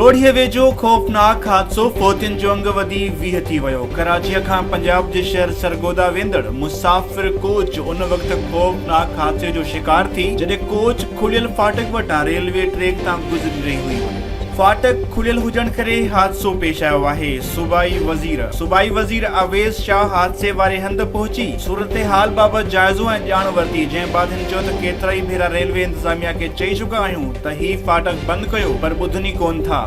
लोढ़ीअ वेझो ख़ौफ़नाक हादसो फ़ौतियुनि जो अंग वधी 20 थी वियो। कराचीअ खां पंजाब जे शहर सरगोदा वेंदड़ मुसाफ़िर कोच उन वक़्तु ख़ौफ़नाक हादसे जो शिकार थी जॾहिं कोच खुलियल फाटक वटां रेलवे ट्रैक तां गुज़री रही हुई। फाटक खुलियल हुजण करे हादसो पेश आयो आहे। सूबाई वज़ीर अवेज़ शाह हादसे वारे हंधि पहुची सूरत हाल बाबति जाइज़ो ऐं ॼाण वरिती, जंहिं बाद हिन चयो त केतिरा ई भेरा रेलवे इंतज़ामिया खे चई चुका आहियूं त ही फाटक बंदि कयो, पर ॿुधनि कोन था।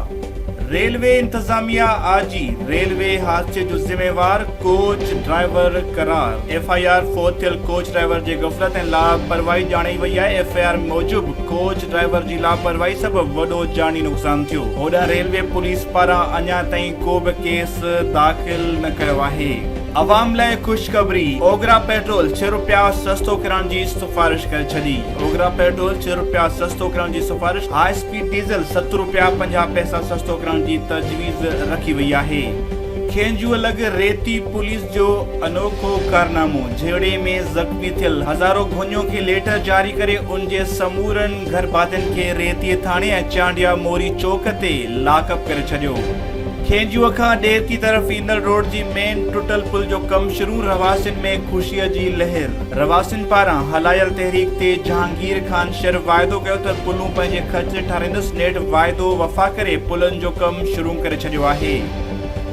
रेलवे इंतज़ामिया आजी रेलवे हादसे जो ज़िम्मेवार कोच ड्राइवर करार। FIR फ़ौत थियल कोच ड्राइवर जे गफ़लत ऐं लापरवाही ॼाणाई वई आहे। FIR मूजिबि कोच ड्राइवर जी लापरवाही सबबि वॾो जानी नुक़सान थियो। होॾां रेलवे पुलिस पारां अञा ताईं को बि केस दाख़िल न कयो आहे। अवाम लाइ ख़ुशख़बरी, ओगरा पेट्रोल ₹6 सस्तो करण जी सिफ़ारिश करे छॾी। ओगरा पेट्रोल ₹6 सस्तो करण जी सिफ़ारिश, हाई स्पीड डीज़ल ₹7.50 सस्तो करण जी तजवीज़ रखी वई आहे। खेंजू अलॻि रेती पुलिस जो अनोखो कारनामो, झेड़े में ज़ख़्मी थियल हज़ारों घोनियों खे लेटर जारी करे उन जे समूरनि घर भातियुनि खे रेतीअ थाणे ऐं चांडिया मोरी चौक ते लाकअप करे छॾियो। खेंजूअ खां डेरकी तरफ़ ईंदड़ रोड जी मेन टुटल पुल जो कम शुरू, रवासियुनि में ख़ुशीअ जी लहर। रवासियुनि पारां हलायल तहरीक ते जहांगीर खान शर वाइदो कयो त पुलूं पंहिंजे ख़र्च ठाराईंदुसि। नेठ वाइदो वफ़ा करे पुलनि जो कम शुरू करे छॾियो आहे।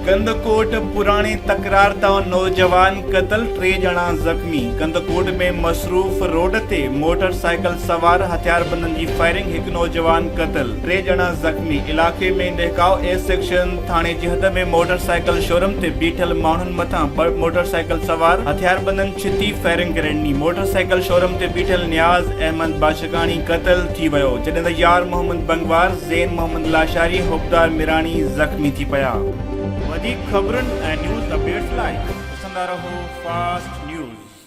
कंदकोट पुराणी तकरार तां नौजवान क़तल, 3 ॼणा ज़ख़्मी। कंदकोट में मसरूफ़ रोड ते मोटरसाइकिल सवार हथियारबंदनि जी फायरिंग, 1 नौजवान क़तल, 3 ॼणा ज़ख़्मी। इलाइक़े में डहकाव ए सेक्शन थाणे जी हद में मोटरसाइकिल शोरूम ते बीठल माण्हुनि मथां मोटरसाइकिल सवार हथियारबंदनि छिती फायरिंग करे ॾिनी। मोटरसाइकिल शोरूम ते बीठल नियाज़ अहमद बाशकानी क़तल थी वियो, जॾहिं त यार मोहम्मद बंगवार, ज़ैन मोहम्मद लाशारी, हुबदार मिरानी ज़ख़्मी थी पिया। वधीक ख़बरुनि ऐं न्यूज़ अपडेट्स लाइ ॾिसंदा रहो फास्ट न्यूज़।